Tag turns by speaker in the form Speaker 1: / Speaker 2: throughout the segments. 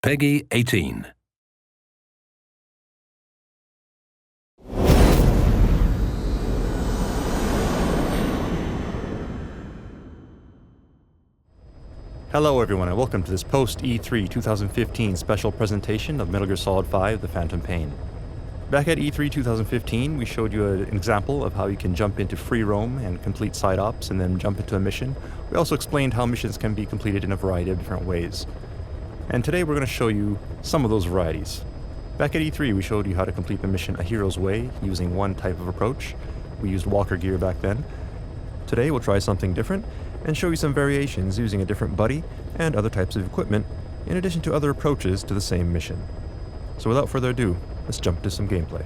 Speaker 1: Peggy 18.
Speaker 2: Hello everyone and welcome to this post-E3 2015 special presentation of Metal Gear Solid 5 The Phantom Pain. Back at E3 2015 we showed you an example of how you can jump into free roam and complete side ops and then jump into a mission. We also explained how missions can be completed in a variety of different ways. And today we're going to show you some of those varieties. Back at E3 we showed you how to complete the mission A Hero's Way using one type of approach. We used walker gear back then. Today we'll try something different and show you some variations using a different buddy and other types of equipment, in addition to other approaches to the same mission. So without further ado, let's jump to some gameplay.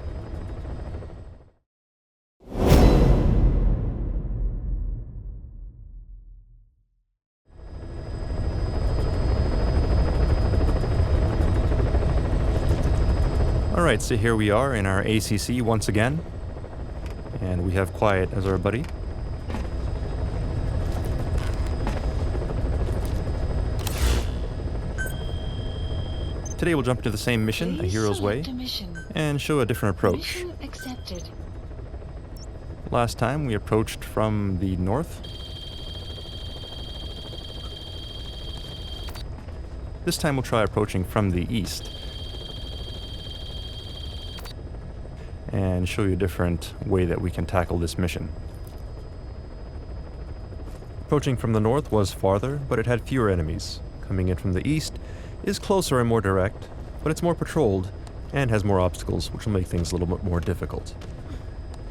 Speaker 2: Alright, so here we are in our ACC once again, and we have Quiet as our buddy. Today we'll jump into the same mission, A Hero's Way, and show a different approach. Last time we approached from the north. This time we'll try approaching from the east and show you a different way that we can tackle this mission. Approaching from the north was farther, but it had fewer enemies. Coming in from the east is closer and more direct, but it's more patrolled and has more obstacles, which will make things a little bit more difficult.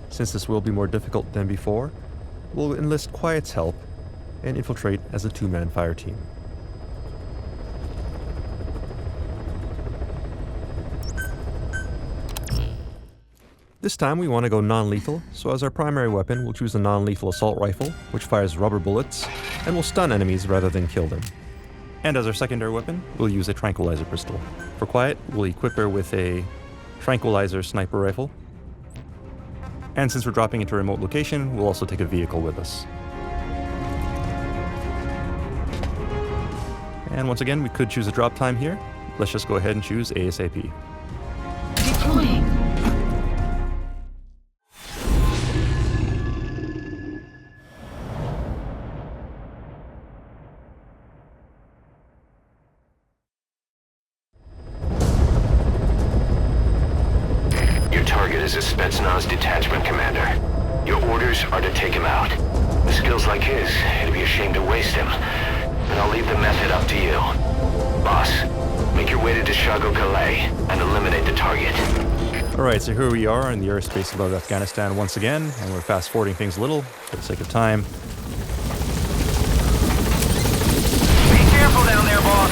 Speaker 2: Since this will be more difficult than before, we'll enlist Quiet's help and infiltrate as a two-man fire team. This time we want to go non-lethal, so as our primary weapon we'll choose a non-lethal assault rifle, which fires rubber bullets and will stun enemies rather than kill them. And as our secondary weapon, we'll use a tranquilizer pistol. For Quiet, we'll equip her with a tranquilizer sniper rifle. And since we're dropping into a remote location, we'll also take a vehicle with us. And once again, we could choose a drop time here. Let's just go ahead and choose ASAP.
Speaker 3: Deploying.
Speaker 4: Is a Spetsnaz detachment commander. Your orders are to take him out. With skills like his, it'd be a shame to waste him. But I'll leave the method up to you. Boss, make your way to Dishago Calais and eliminate the target.
Speaker 2: Alright, so here we are in the airspace above Afghanistan once again, and we're fast forwarding things a little for the sake of time.
Speaker 4: Be careful down there, boss!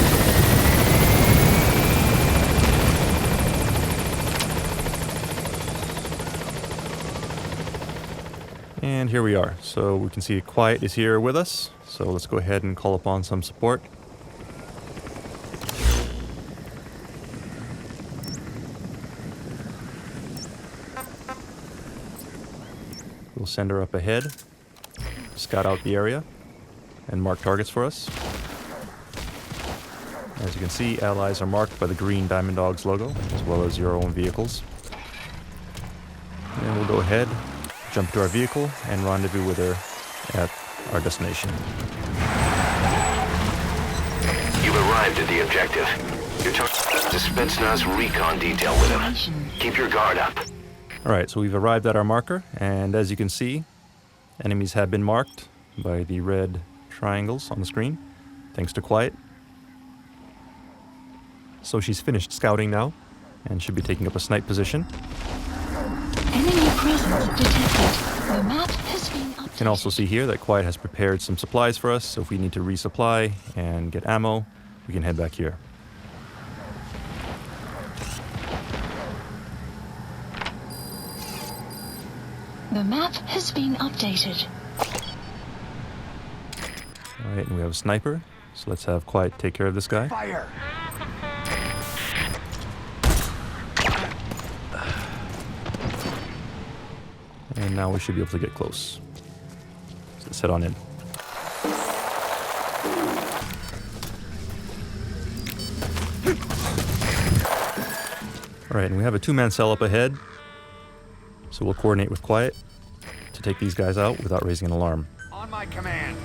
Speaker 2: And here we are. So we can see Quiet is here with us. So let's go ahead and call upon some support. We'll send her up ahead, scout out the area, and mark targets for us. As you can see, allies are marked by the green Diamond Dogs logo, as well as your own vehicles. And we'll go ahead, jump to our vehicle, and rendezvous with her at our destination.
Speaker 4: You've arrived at the objective. You're talking to Spetsnaz recon detail with him. Keep your guard up.
Speaker 2: Alright, so we've arrived at our marker, and as you can see, enemies have been marked by the red triangles on the screen, thanks to Quiet. So she's finished scouting now, and should be taking up a snipe position.
Speaker 3: Enemy presence detected. The map has been updated.
Speaker 2: You can also see here that Quiet has prepared some supplies for us, so if we need to resupply and get ammo, we can head back here.
Speaker 3: The map has been updated.
Speaker 2: Alright, and we have a sniper, so let's have Quiet take care of this guy.
Speaker 4: Fire!
Speaker 2: And now we should be able to get close. So let's head on in. Alright, and we have a two-man cell up ahead, so we'll coordinate with Quiet to take these guys out without raising an alarm.
Speaker 1: On my command.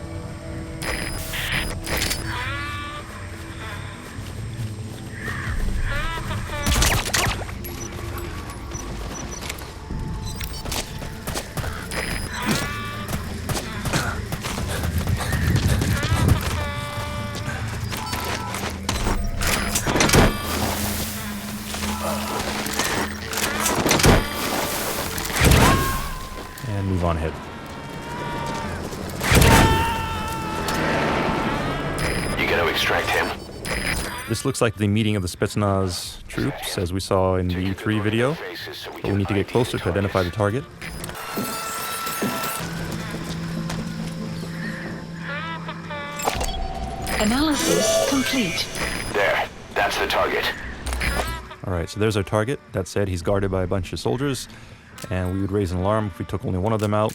Speaker 2: And move on ahead.
Speaker 4: You gonna extract him?
Speaker 2: This looks like the meeting of the Spetsnaz troops, as we saw in the E3 video, but we need to get closer to identify the target.
Speaker 3: Analysis complete.
Speaker 4: There, that's the target.
Speaker 2: Alright, so there's our target. That said, he's guarded by a bunch of soldiers, and we would raise an alarm if we took only one of them out,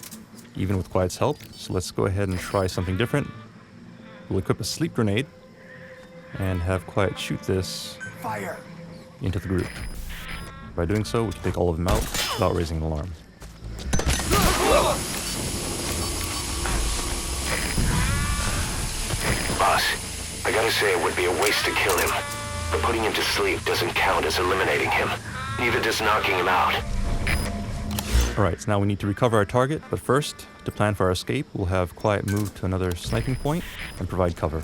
Speaker 2: even with Quiet's help. So let's go ahead and try something different. We'll equip a sleep grenade and have Quiet shoot this
Speaker 1: Fire.
Speaker 2: into the group. By doing so, we can take all of them out without raising an alarm.
Speaker 4: Boss, I gotta say it would be a waste to kill him. But putting him to sleep doesn't count as eliminating him. Neither does knocking him out.
Speaker 2: Alright, so now we need to recover our target, but first, to plan for our escape, we'll have Quiet move to another sniping point and provide cover.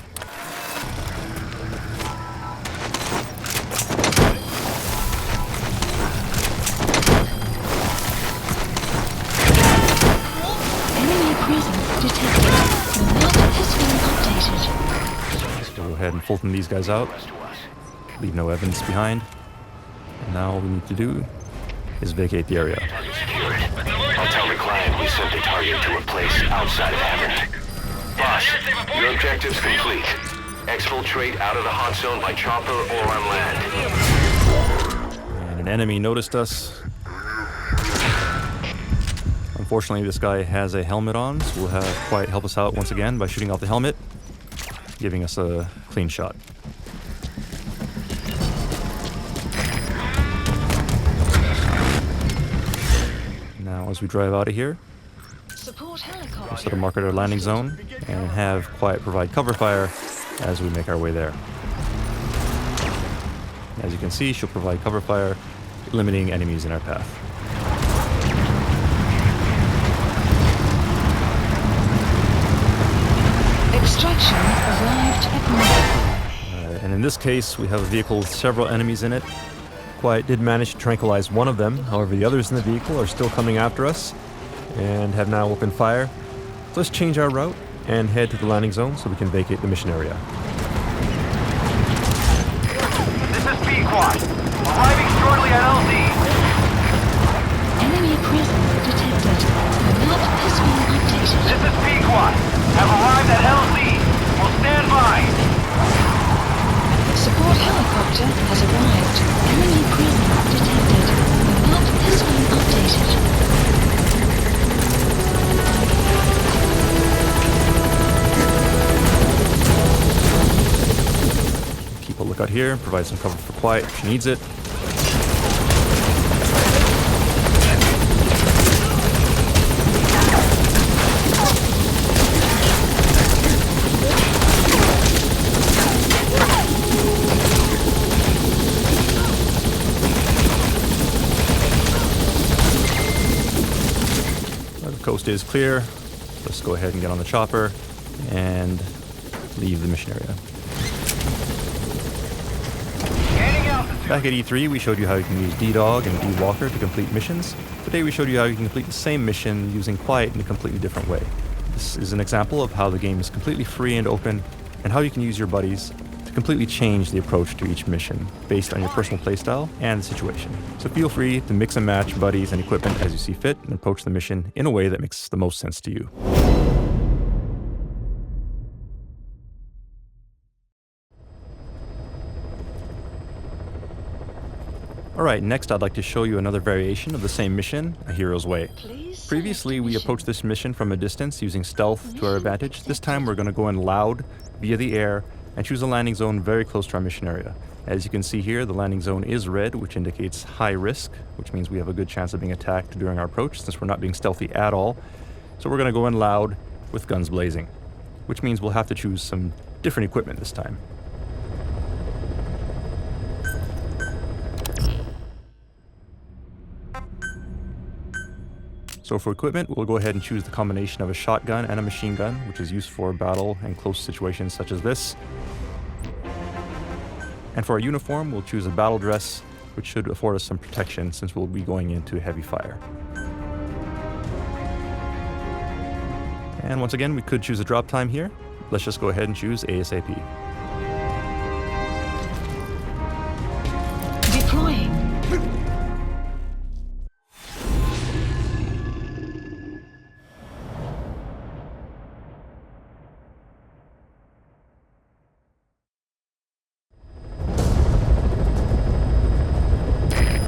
Speaker 3: Enemy presence detected. The map has been updated.
Speaker 2: So go ahead and Fulton these guys out, leave no evidence behind. And now all we need to do is vacate the area.
Speaker 4: Secured. I'll tell the client we sent the target to a place outside of heaven. Boss, your objective's complete. Exfiltrate out of the hot zone by chopper or on land.
Speaker 2: And an enemy noticed us. Unfortunately, this guy has a helmet on, so we'll have Quiet help us out once again by shooting off the helmet, giving us a clean shot. Now, as we drive out of here,
Speaker 3: Support
Speaker 2: we'll
Speaker 3: helicopter.
Speaker 2: set a marker at our landing zone and have Quiet provide cover fire as we make our way there. As you can see, she'll provide cover fire, eliminating enemies in our path.
Speaker 3: Extraction arrived at Mother.
Speaker 2: And in this case, we have a vehicle with several enemies in it. Quiet did manage to tranquilize one of them, however the others in the vehicle are still coming after us and have now opened fire. So let's change our route and head to the landing zone so we can vacate the mission area.
Speaker 1: This is P-Quad. Arriving shortly at LZ.
Speaker 3: Enemy presence detected. The map has been updated.
Speaker 1: This is P-Quad. Have arrived at LZ. Will stand by.
Speaker 3: Support helicopter has arrived. Enemy presence detected. The map has been updated.
Speaker 2: Keep a lookout here, provide some cover for Quiet if she needs it. The coast is clear. Let's go ahead and get on the chopper and leave the mission area.
Speaker 1: Gaining altitude.
Speaker 2: Back at E3, we showed you how you can use D-Dog and D-Walker to complete missions. Today we showed you how you can complete the same mission using Quiet in a completely different way. This is an example of how the game is completely free and open, and how you can use your buddies to completely change the approach to each mission based on your personal playstyle and the situation. So feel free to mix and match buddies and equipment as you see fit and approach the mission in a way that makes the most sense to you. Alright, next I'd like to show you another variation of the same mission, A Hero's Way.
Speaker 3: Please
Speaker 2: Previously,
Speaker 3: select
Speaker 2: we
Speaker 3: mission.
Speaker 2: approached this mission from a distance using stealth to our advantage. This time we're going to go in loud, via the air, and choose a landing zone very close to our mission area. As you can see here, the landing zone is red, which indicates high risk, which means we have a good chance of being attacked during our approach, since we're not being stealthy at all. So we're going to go in loud with guns blazing, which means we'll have to choose some different equipment this time. So for equipment, we'll go ahead and choose the combination of a shotgun and a machine gun, which is used for battle and close situations such as this. And for our uniform, we'll choose a battle dress, which should afford us some protection since we'll be going into heavy fire. And once again, we could choose a drop time here. Let's just go ahead and choose ASAP.
Speaker 3: Deploying.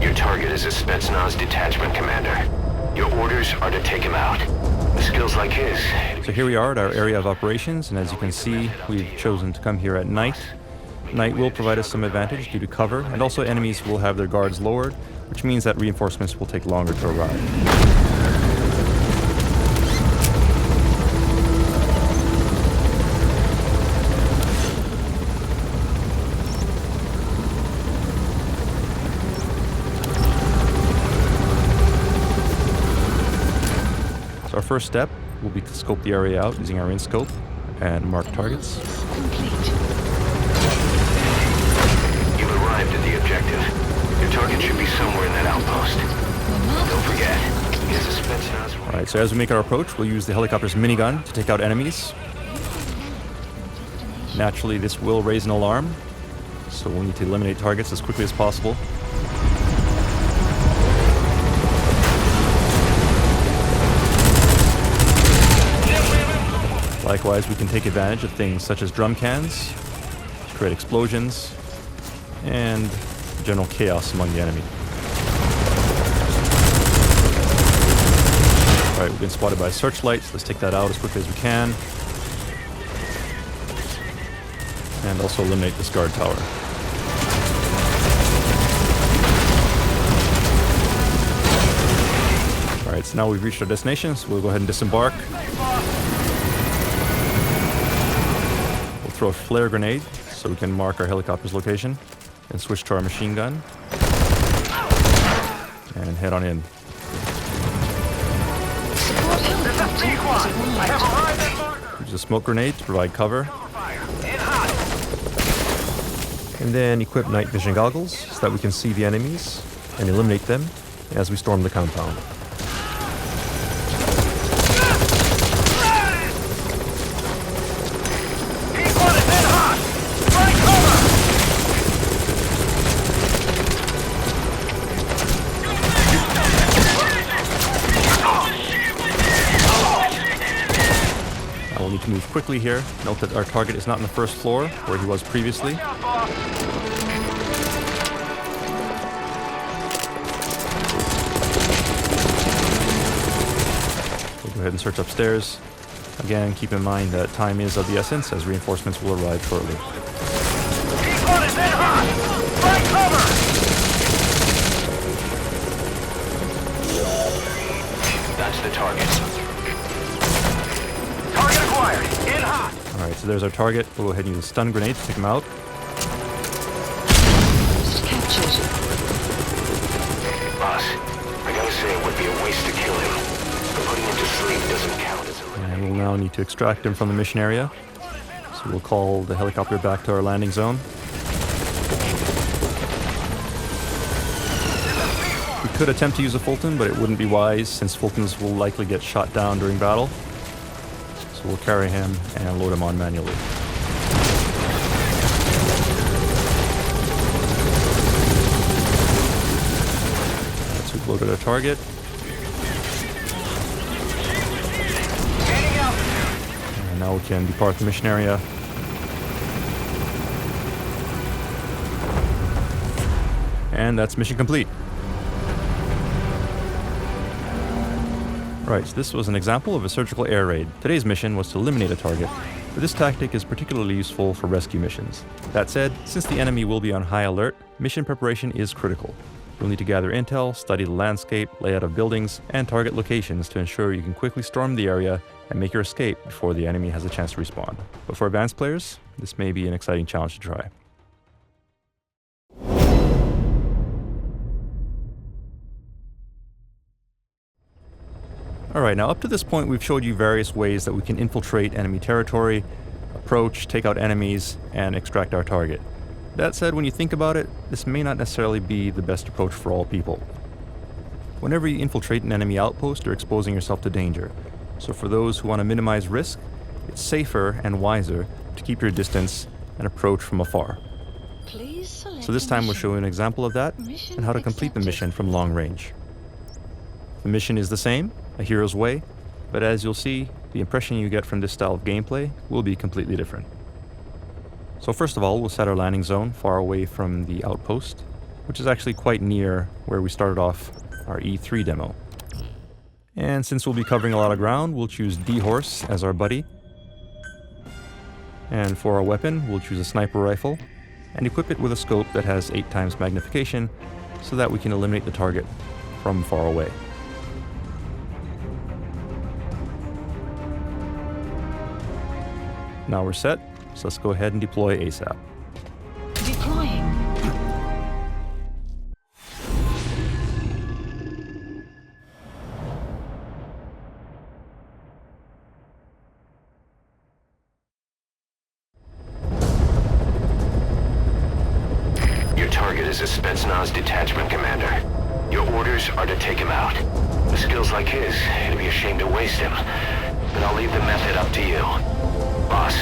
Speaker 4: Your target is a Spetsnaz detachment commander. Your orders are to take him out. With skills like his...
Speaker 2: So here we are at our area of operations, and as you can see, we've chosen to come here at night. Night will provide us some advantage due to cover, and also enemies will have their guards lowered, which means that reinforcements will take longer to arrive. Our first step will be to scope the area out using our in-scope and mark targets.
Speaker 3: Complete.
Speaker 4: You've arrived at the objective. Your target should be somewhere in that outpost. Don't forget, he has a Spetsnaz...
Speaker 2: Alright, so as we make our approach, we'll use the helicopter's minigun to take out enemies. Naturally, this will raise an alarm, so we'll need to eliminate targets as quickly as possible. Likewise, we can take advantage of things such as drum cans to create explosions and general chaos among the enemy. Alright, we've been spotted by searchlights. Let's take that out as quickly as we can. And also eliminate this guard tower. Alright, so now we've reached our destination, so we'll go ahead and disembark. Throw a flare grenade so we can mark our helicopter's location, and switch to our machine gun and head on in.
Speaker 3: Support helicopter has arrived.
Speaker 2: Use a smoke grenade to provide cover, and then equip night vision goggles so that we can see the enemies and eliminate them as we storm the compound. We'll need to move quickly here. Note that our target is not on the first floor, where he was previously. We'll go ahead and search upstairs. Again, keep in mind that time is of the essence, as reinforcements will arrive shortly.
Speaker 4: That's the target.
Speaker 1: Target acquired. In hot.
Speaker 2: Alright, so there's our target. We'll go ahead and use a stun grenade to take him out.
Speaker 3: Captured.
Speaker 4: Boss, I gotta say it would be a waste to kill him. But putting him to sleep doesn't count as a...
Speaker 2: And we'll now need to extract him from the mission area. So we'll call the helicopter back to our landing zone. We could attempt to use a Fulton, but it wouldn't be wise since Fultons will likely get shot down during battle. So we'll carry him and load him on manually. So we've loaded our target. And now we can depart the mission area. And that's mission complete. Right, so this was an example of a surgical air raid. Today's mission was to eliminate a target. but this tactic is particularly useful for rescue missions. That said, since the enemy will be on high alert, mission preparation is critical. You'll need to gather intel, study the landscape, layout of buildings, and target locations to ensure you can quickly storm the area and make your escape before the enemy has a chance to respond. But for advanced players, this may be an exciting challenge to try. Alright, now up to this point we've showed you various ways that we can infiltrate enemy territory, approach, take out enemies, and extract our target. That said, when you think about it, this may not necessarily be the best approach for all people. Whenever you infiltrate an enemy outpost, you're exposing yourself to danger. So for those who want to minimize risk, it's safer and wiser to keep your distance and approach from afar. So this time we'll show you an example of that and how to complete the mission from long range. The mission is the same, a hero's way, but as you'll see, the impression you get from this style of gameplay will be completely different. So first of all, we'll set our landing zone far away from the outpost, which is actually quite near where we started off our E3 demo. And since we'll be covering a lot of ground, we'll choose D-Horse as our buddy. And for our weapon, we'll choose a sniper rifle and equip it with a scope that has 8 times magnification so that we can eliminate the target from far away. Now we're set, so let's go ahead and deploy ASAP.
Speaker 3: Deploying.
Speaker 4: Your target is a Spetsnaz detachment commander. Your orders are to take him out. With skills like his, it'd be a shame to waste him. But I'll leave the method up to you. Boss,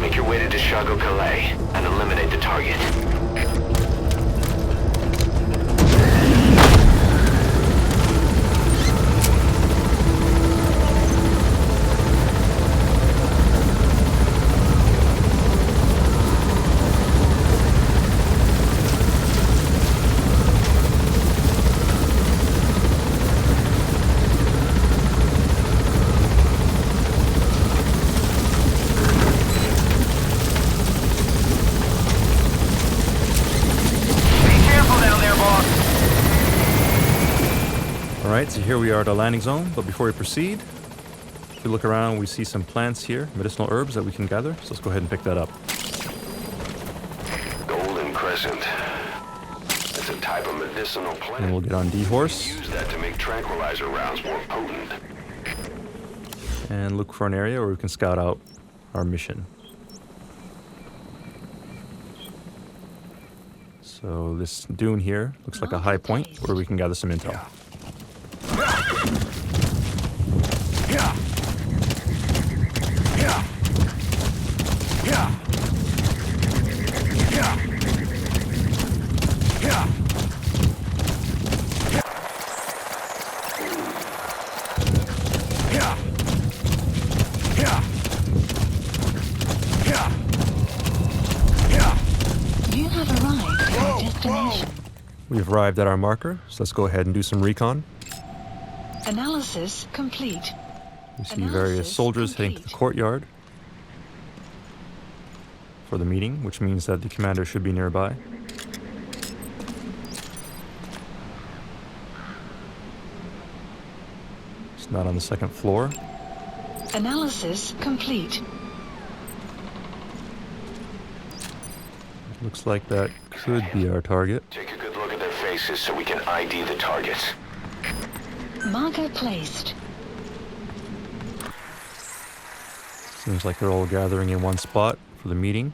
Speaker 4: make your way to Dishago Calais and eliminate the target.
Speaker 2: Alright, so here we are at our landing zone, but before we proceed, if we look around, we see some plants here, medicinal herbs that we can gather, so let's go ahead and pick that up.
Speaker 4: Golden Crescent. It's a type of medicinal plant.
Speaker 2: And we'll get on D-Horse
Speaker 4: Use that to make tranquilizer rounds more potent.
Speaker 2: and look for an area where we can scout out our mission. So this dune here looks like a high point where we can gather some intel.
Speaker 3: You have arrived at your destination.
Speaker 2: We've arrived at our marker, so let's go ahead and do some recon.
Speaker 3: Analysis complete.
Speaker 2: We see various soldiers heading to the courtyard for the meeting, which means that the commander should be nearby. It's not on the second floor.
Speaker 3: Analysis complete.
Speaker 2: Looks like that could be our target.
Speaker 4: Take a good look at their faces so we can ID the targets.
Speaker 3: Marker placed.
Speaker 2: Seems like they're all gathering in one spot for the meeting.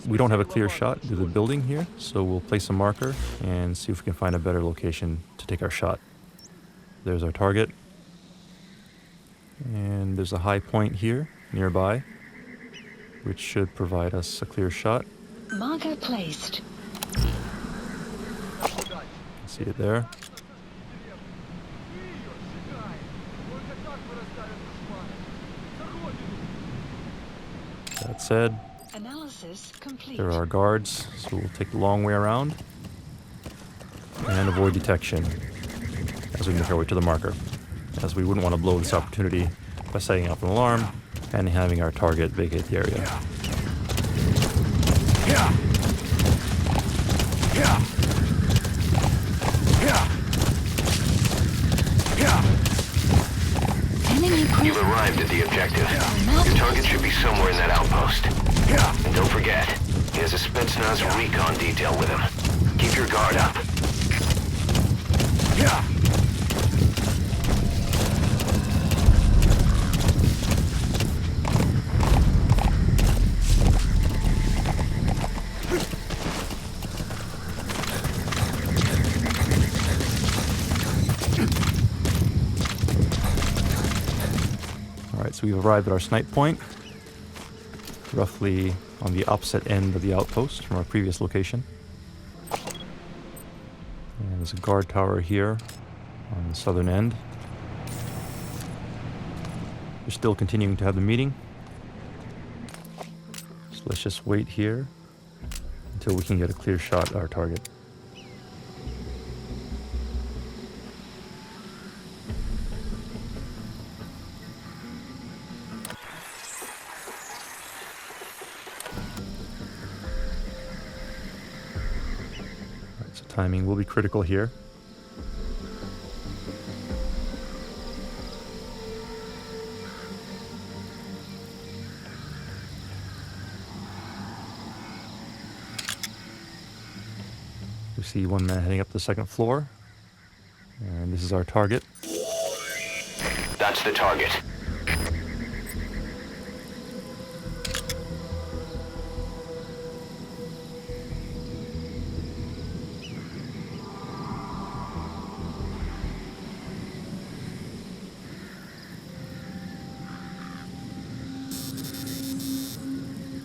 Speaker 2: We don't have a clear shot to the building here, so we'll place a marker and see if we can find a better location to take our shot. There's our target. And there's a high point here nearby, which should provide us a clear shot.
Speaker 3: Marker placed.
Speaker 2: See it there. That said,
Speaker 3: Analysis complete.
Speaker 2: there are guards, so we'll take the long way around and avoid detection as we make our way to the marker, as we wouldn't want to blow this opportunity by setting up an alarm and having our target vacate the area.
Speaker 3: Enemy
Speaker 4: You've
Speaker 3: presence.
Speaker 4: arrived at the objective. Your target should be somewhere in that outpost. And don't forget, he has a Spetsnaz recon detail with him. Keep your guard up.
Speaker 2: Alright, so we've arrived at our snipe point, roughly on the opposite end of the outpost from our previous location. And there's a guard tower here on the southern end. We're still continuing to have the meeting. So let's just wait here until we can get a clear shot at our target. Alright, so timing will be critical here. We see one man heading up the second floor, and this is our target.
Speaker 4: That's the target.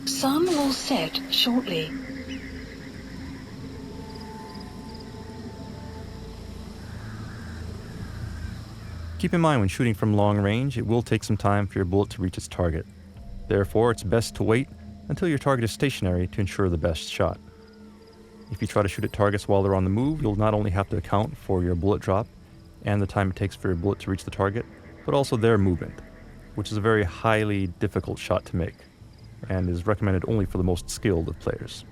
Speaker 3: Sun will set shortly.
Speaker 2: Keep in mind when shooting from long range, it will take some time for your bullet to reach its target. Therefore, it's best to wait until your target is stationary to ensure the best shot. If you try to shoot at targets while they're on the move, you'll not only have to account for your bullet drop and the time it takes for your bullet to reach the target, but also their movement, which is a very highly difficult shot to make, and is recommended only for the most skilled of players.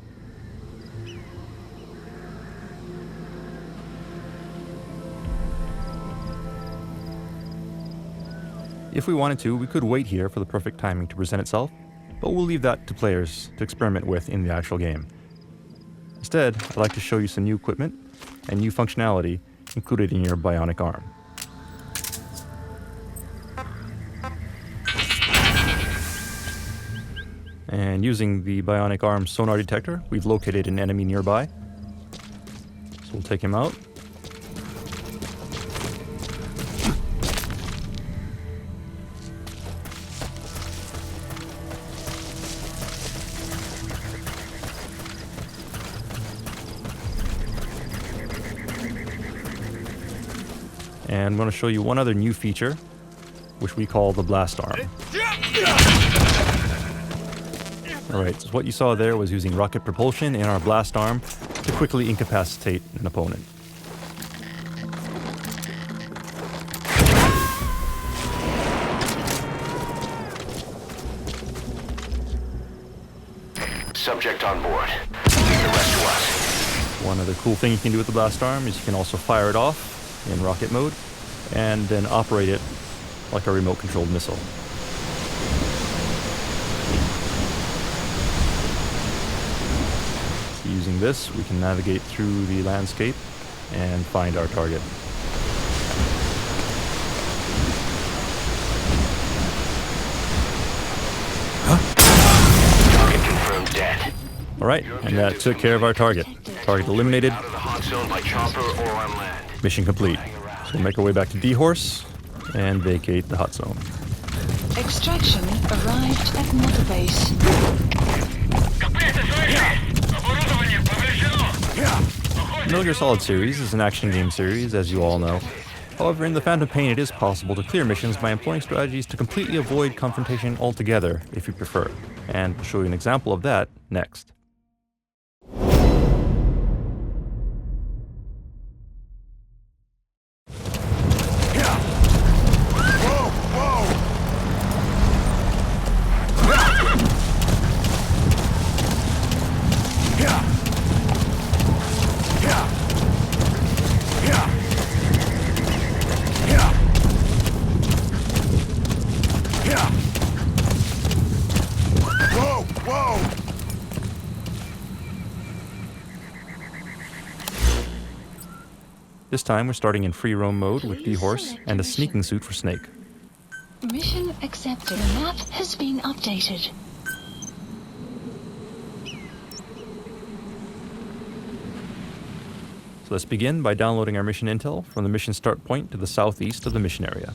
Speaker 2: If we wanted to, we could wait here for the perfect timing to present itself, but we'll leave that to players to experiment with in the actual game. Instead, I'd like to show you some new equipment and new functionality included in your bionic arm. And using the bionic arm sonar detector, we've located an enemy nearby. So we'll take him out. And I'm going to show you one other new feature, which we call the blast arm. Alright, so what you saw there was using rocket propulsion in our blast arm to quickly incapacitate an opponent.
Speaker 4: Subject on board. Leave the rest to us.
Speaker 2: One other cool thing you can do with the blast arm is you can also fire it off in rocket mode and then operate it like a remote controlled missile. So using this, we can navigate through the landscape and find our target.
Speaker 4: Target confirmed dead.
Speaker 2: Alright, and that took care of our target. Target eliminated,
Speaker 4: Out of the hot zone by chopper or on land.
Speaker 2: mission complete. So we'll make our way back to D-Horse and vacate the hot zone.
Speaker 3: Extraction arrived at Mother Base.
Speaker 2: Metal Gear Solid series is an action game series, as you all know. However, in the Phantom Pain it is possible to clear missions by employing strategies to completely avoid confrontation altogether, if you prefer. And we'll show you an example of that next. This time we're starting in free roam mode with D-Horse and a sneaking suit for Snake.
Speaker 3: Mission accepted. The map has been updated.
Speaker 2: So let's begin by downloading our mission intel from the mission start point to the southeast of the mission area.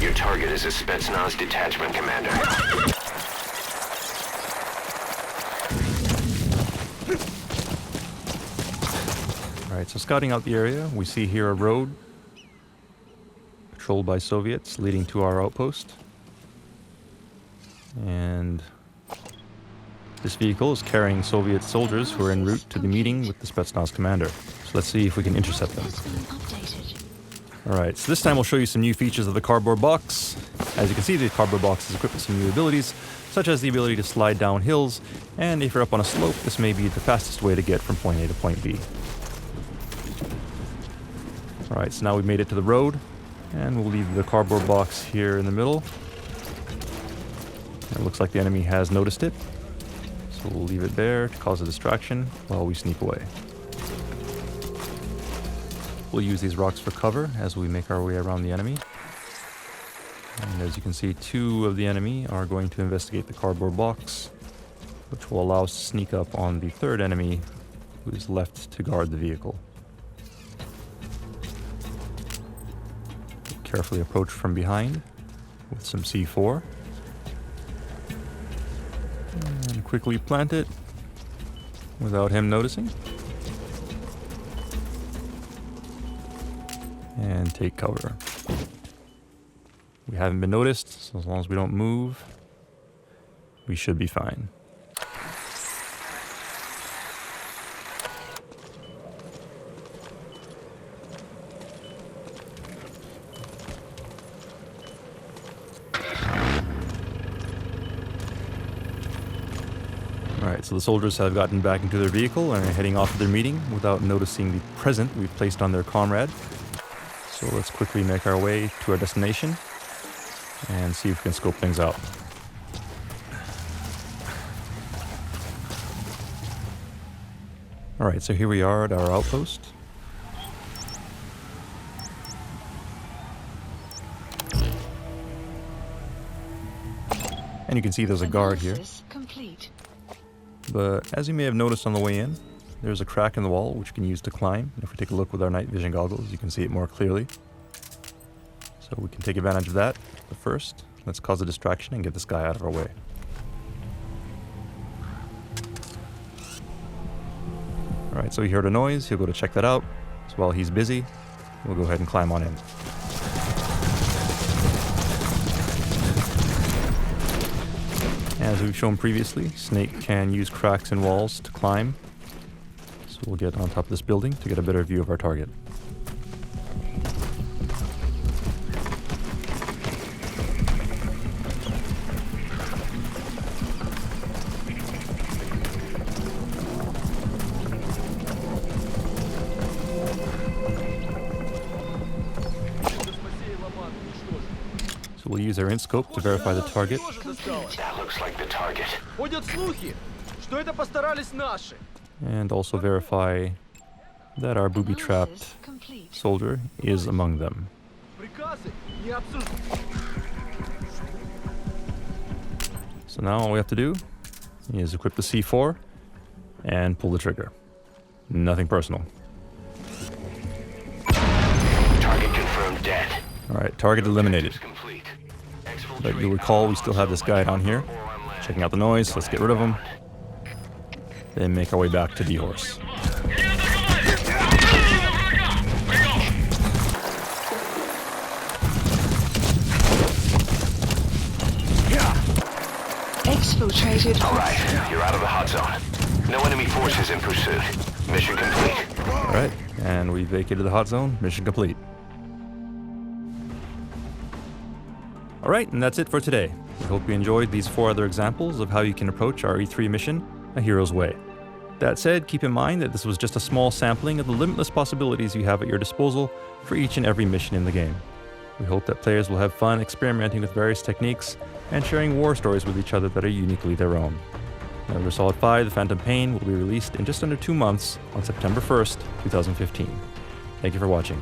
Speaker 4: Your target is a Spetsnaz detachment commander.
Speaker 2: Alright, so scouting out the area, we see here a road patrolled by Soviets leading to our outpost. And this vehicle is carrying Soviet soldiers who are en route to the meeting with the Spetsnaz commander. So let's see if we can intercept them.
Speaker 3: Has been updated.
Speaker 2: Alright, so this time we'll show you some new features of the cardboard box. As you can see, the cardboard box is equipped with some new abilities, such as the ability to slide down hills, and if you're up on a slope, this may be the fastest way to get from point A to point B. Alright, so now we've made it to the road, and we'll leave the cardboard box here in the middle. It looks like the enemy has noticed it, so we'll leave it there to cause a distraction while we sneak away. We'll use these rocks for cover as we make our way around the enemy. And as you can see, two of the enemy are going to investigate the cardboard box, which will allow us to sneak up on the third enemy who is left to guard the vehicle. Carefully approach from behind with some C4. And quickly plant it without him noticing. And take cover. We haven't been noticed, so as long as we don't move, we should be fine. Alright, so the soldiers have gotten back into their vehicle and are heading off to their meeting without noticing the present we've placed on their comrade. So let's quickly make our way to our destination and see if we can scope things out. Alright, so here we are at our outpost. And you can see there's a guard here.
Speaker 3: Analysis complete.
Speaker 2: But as you may have noticed on the way in, there's a crack in the wall which you can use to climb. And if we take a look with our night vision goggles, you can see it more clearly. So we can take advantage of that. But first, let's cause a distraction and get this guy out of our way. Alright, so he heard a noise. He'll go to check that out. So while he's busy, we'll go ahead and climb on in. As we've shown previously, Snake can use cracks in walls to climb. So we'll get on top of this building to get a better view of our target. So we'll use our in-scope to verify the target.
Speaker 4: That looks like the target.
Speaker 1: Ходят слухи, что это постарались наши.
Speaker 2: And also verify that our booby-trapped
Speaker 3: Analysis complete.
Speaker 2: soldier is among them.
Speaker 1: Приказы не обсуждаются.
Speaker 2: So now all we have to do is equip the C4 and pull the trigger. Nothing personal.
Speaker 4: Target confirmed dead.
Speaker 2: Alright, target eliminated.
Speaker 4: Objectives complete.
Speaker 2: But you'll recall we still have this guy down here. Checking out the noise, let's get rid of him. Then make our way back to D-Horse.
Speaker 3: Exfiltrated.
Speaker 4: Alright, you're out of the hot zone. No enemy forces in pursuit. Mission complete.
Speaker 2: Alright, and we vacated the hot zone. Mission complete. Alright, and that's it for today. We hope you enjoyed these 4 other examples of how you can approach our E3 mission a hero's way. That said, keep in mind that this was just a small sampling of the limitless possibilities you have at your disposal for each and every mission in the game. We hope that players will have fun experimenting with various techniques and sharing war stories with each other that are uniquely their own. Metal Gear Solid 5: The Phantom Pain will be released in just under 2 months on September 1st, 2015. Thank you for watching.